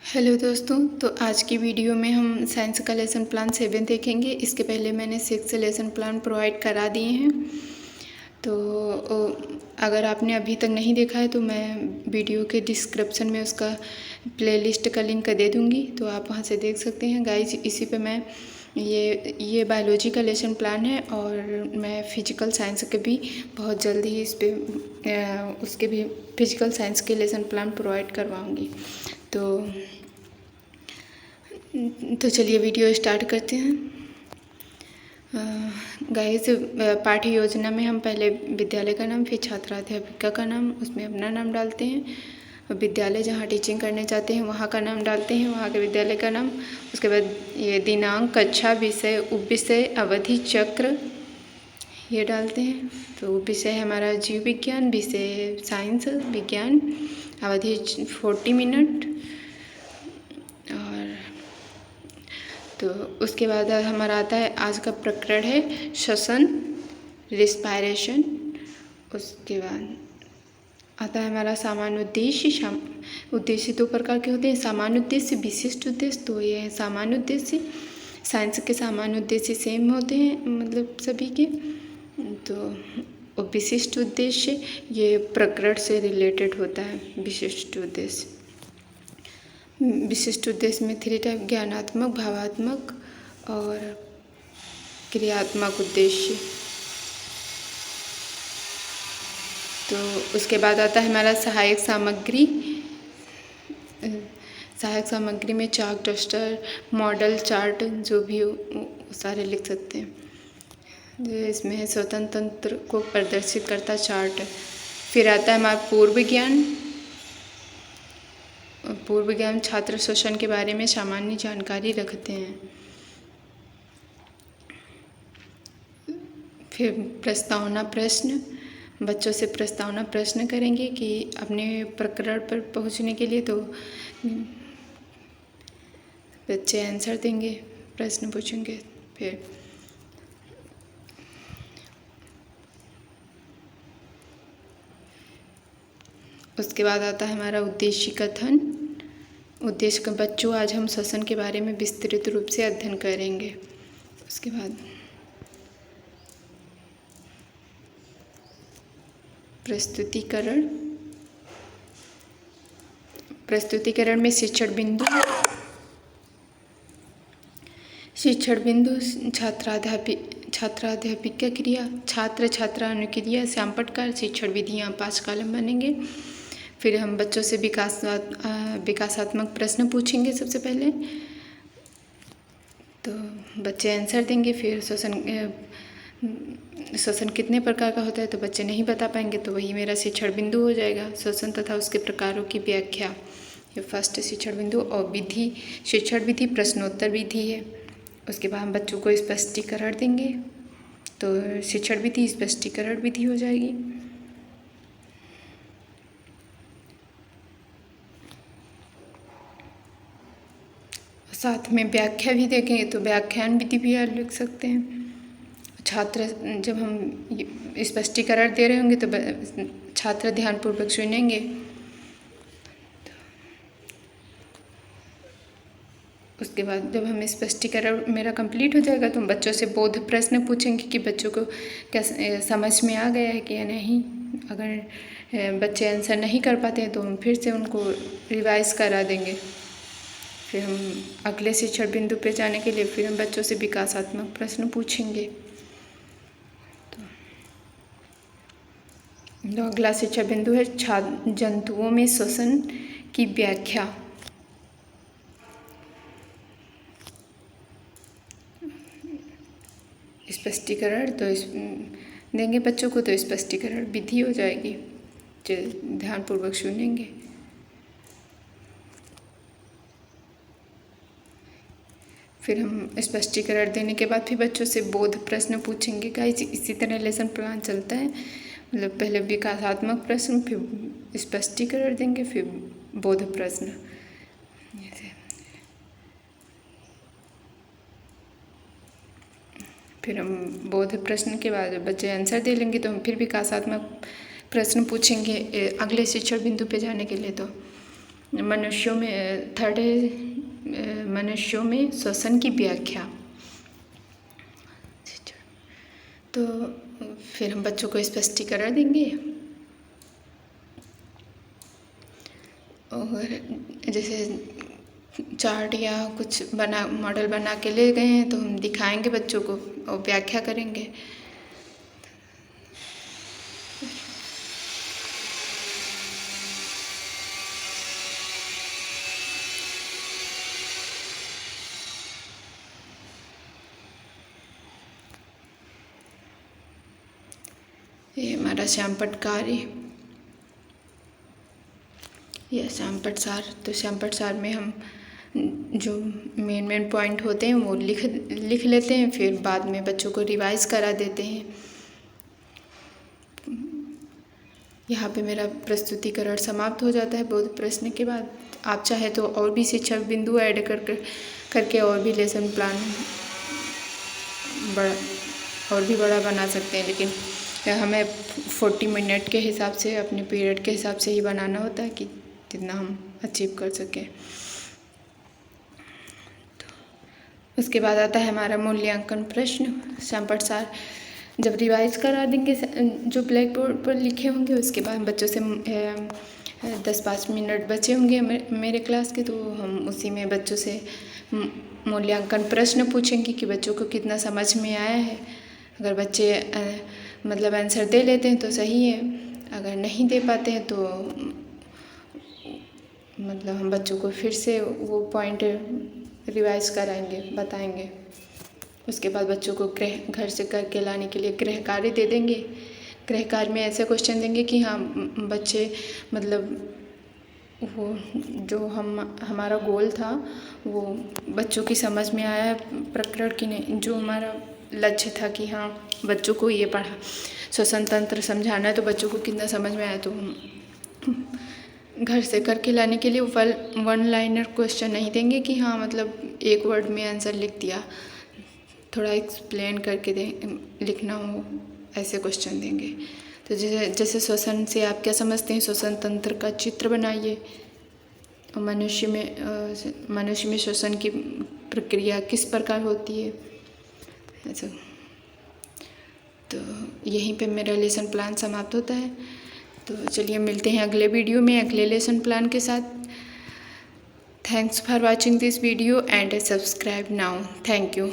Hello दोस्तों, तो आज की वीडियो में हम साइंस का लेसन प्लान 7 देखेंगे। इसके पहले मैंने 6 लेसन प्लान प्रोवाइड करा दिए हैं। तो अगर आपने अभी तक नहीं देखा है तो मैं वीडियो के डिस्क्रिप्शन में उसका प्लेलिस्ट का लिंक दे दूँगी, तो आप वहाँ से देख सकते हैं। गाइस, इसी पे मैं ये बायोलॉजी का लेसन प्लान है और मैं फिजिकल साइंस के भी बहुत जल्दी ही इस पर उसके भी फिजिकल साइंस के लेसन प्लान प्रोवाइड करवाऊँगी। तो चलिए वीडियो स्टार्ट करते हैं। गाइस, पाठ्य योजना में हम पहले विद्यालय का नाम, फिर छात्राध्यापिका का नाम, उसमें अपना नाम डालते हैं। विद्यालय जहाँ टीचिंग करने जाते हैं वहाँ का नाम डालते हैं, वहाँ के विद्यालय का नाम। उसके बाद ये दिनांक, कक्षा, विषय, उपविषय, अवधि, चक्र ये डालते हैं। तो विषय है हमारा जीव विज्ञान, विषय साइंस विज्ञान, अवधि 40 मिनट। और तो उसके बाद हमारा आता है, आज का प्रकरण है श्वसन, रिस्पायरेशन। उसके बाद आता है हमारा सामान्य उद्देश्य। उद्देश्य 2 प्रकार के होते हैं, सामान्य उद्देश्य, विशिष्ट उद्देश्य। तो ये है सामान्य उद्देश्य। साइंस के सामान्य उद्देश्य सेम होते हैं, मतलब सभी के। तो विशिष्ट उद्देश्य ये प्रकरण से रिलेटेड होता है। विशिष्ट उद्देश्य में 3 टाइप, ज्ञानात्मक, भावात्मक और क्रियात्मक उद्देश्य। तो उसके बाद आता है हमारा सहायक सामग्री। सहायक सामग्री में चाक, डस्टर, मॉडल, चार्ट जो भी हो सारे लिख सकते हैं। इसमें है स्वतंत्र तंत्र को प्रदर्शित करता चार्ट। फिर आता है हमारा पूर्व ज्ञान। पूर्व ज्ञान छात्र श्वसन के बारे में सामान्य जानकारी रखते हैं। फिर प्रस्तावना प्रश्न, बच्चों से प्रस्तावना प्रश्न करेंगे कि अपने प्रकरण पर पहुंचने के लिए। तो बच्चे आंसर देंगे, प्रश्न पूछेंगे। फिर उसके बाद आता है हमारा उद्देश्य कथन। उद्देश्य का, बच्चों आज हम श्वसन के बारे में विस्तृत रूप से अध्ययन करेंगे। उसके बाद प्रस्तुतिकरण। प्रस्तुतिकरण में शिक्षण बिंदु, छात्राध्यापिका क्रिया, छात्र छात्रा अनुक्रिया, श्यामपटकार, शिक्षण विधियाँ 5 कॉलम बनेंगे। फिर हम बच्चों से विकासात्मक प्रश्न पूछेंगे सबसे पहले, तो बच्चे आंसर देंगे। फिर श्वसन कितने प्रकार का होता है तो बच्चे नहीं बता पाएंगे, तो वही मेरा शिक्षण बिंदु हो जाएगा। श्वसन तथा उसके प्रकारों की व्याख्या, ये फर्स्ट शिक्षण बिंदु। और विधि, शिक्षण विधि प्रश्नोत्तर विधि है। उसके बाद हम बच्चों को स्पष्टीकरण देंगे, तो शिक्षण विधि स्पष्टीकरण विधि हो जाएगी। साथ में व्याख्या भी देखेंगे, तो व्याख्यान विधि भी आप लिख सकते हैं। छात्र, जब हम स्पष्टीकरण दे रहे होंगे तो छात्र ध्यानपूर्वक सुनेंगे। उसके बाद जब हम स्पष्टीकरण मेरा कंप्लीट हो जाएगा तो हम बच्चों से बोध प्रश्न पूछेंगे कि बच्चों को क्या समझ में आ गया है कि या नहीं। अगर बच्चे आंसर नहीं कर पाते हैं तो हम फिर से उनको रिवाइज करा देंगे। फिर हम अगले शिक्षण बिंदु पे जाने के लिए फिर हम बच्चों से विकासात्मक प्रश्न पूछेंगे। तो अगला शिक्षण बिंदु है जंतुओं में श्वसन की व्याख्या। स्पष्टीकरण तो देंगे बच्चों को, तो स्पष्टीकरण विधि हो जाएगी, जो ध्यानपूर्वक सुनेंगे। फिर हम स्पष्टीकरण देने के बाद फिर बच्चों से बोध प्रश्न पूछेंगे। गाइस, इसी तरह लेसन प्लान चलता है, मतलब पहले विकासात्मक प्रश्न, फिर स्पष्टीकरण देंगे, फिर बोध प्रश्न। फिर हम बोध प्रश्न के बाद बच्चे आंसर दे लेंगे तो हम फिर विकासात्मक प्रश्न पूछेंगे अगले शिक्षण बिंदु पे जाने के लिए। तो मनुष्यों में थर्ड है मनुष्यों में श्वसन की व्याख्या। तो फिर हम बच्चों को स्पष्टीकरण देंगे और जैसे चार्ट या कुछ मॉडल बना के ले गए हैं तो हम दिखाएंगे बच्चों को और व्याख्या करेंगे। ये हमारा श्यामपट्ट कार्य, यह श्यामपट्ट सार। तो श्यामपट्ट सार में हम जो मेन पॉइंट होते हैं वो लिख लेते हैं, फिर बाद में बच्चों को रिवाइज करा देते हैं। यहाँ पे मेरा प्रस्तुतिकरण समाप्त हो जाता है बोध प्रश्न के बाद। आप चाहे तो और भी शिक्षक बिंदु ऐड करके और भी लेसन प्लान बड़ा बना सकते हैं, लेकिन हमें 40 मिनट के हिसाब से अपने पीरियड के हिसाब से ही बनाना होता है कि जितना हम अचीव कर सकें। तो उसके बाद आता है हमारा मूल्यांकन प्रश्न। श्यामपट्ट सार जब रिवाइज करा देंगे जो ब्लैक बोर्ड पर लिखे होंगे, उसके बाद बच्चों से 10-5 मिनट बचे होंगे मेरे क्लास के, तो हम उसी में बच्चों से मूल्यांकन प्रश्न पूछेंगे कि बच्चों को कितना समझ में आया है। अगर बच्चे मतलब आंसर दे लेते हैं तो सही है, अगर नहीं दे पाते हैं तो मतलब हम बच्चों को फिर से वो पॉइंट रिवाइज कराएंगे, बताएंगे। उसके बाद बच्चों को घर से करके लाने के लिए गृह कार्य दे देंगे। गृह कार्य में ऐसे क्वेश्चन देंगे कि हाँ बच्चे मतलब वो जो हमारा गोल था वो बच्चों की समझ में आया प्रकरण की नहीं। जो हमारा लक्ष्य था कि हाँ बच्चों को ये पढ़ा श्वसन तंत्र समझाना है, तो बच्चों को कितना समझ में आया, तो घर से करके लाने के लिए वन लाइनर क्वेश्चन नहीं देंगे कि हाँ मतलब एक वर्ड में आंसर लिख दिया, थोड़ा एक्सप्लेन करके लिखना हो, ऐसे क्वेश्चन देंगे। तो जैसे श्वसन से आप क्या समझते हैं, श्वसन तंत्र का चित्र बनाइए और मनुष्य में श्वसन की प्रक्रिया किस प्रकार होती है, ऐसा। तो यहीं पे मेरा लेसन प्लान समाप्त होता है। तो चलिए मिलते हैं अगले वीडियो में अगले लेसन प्लान के साथ। Thanks for watching this video and subscribe now. Thank you.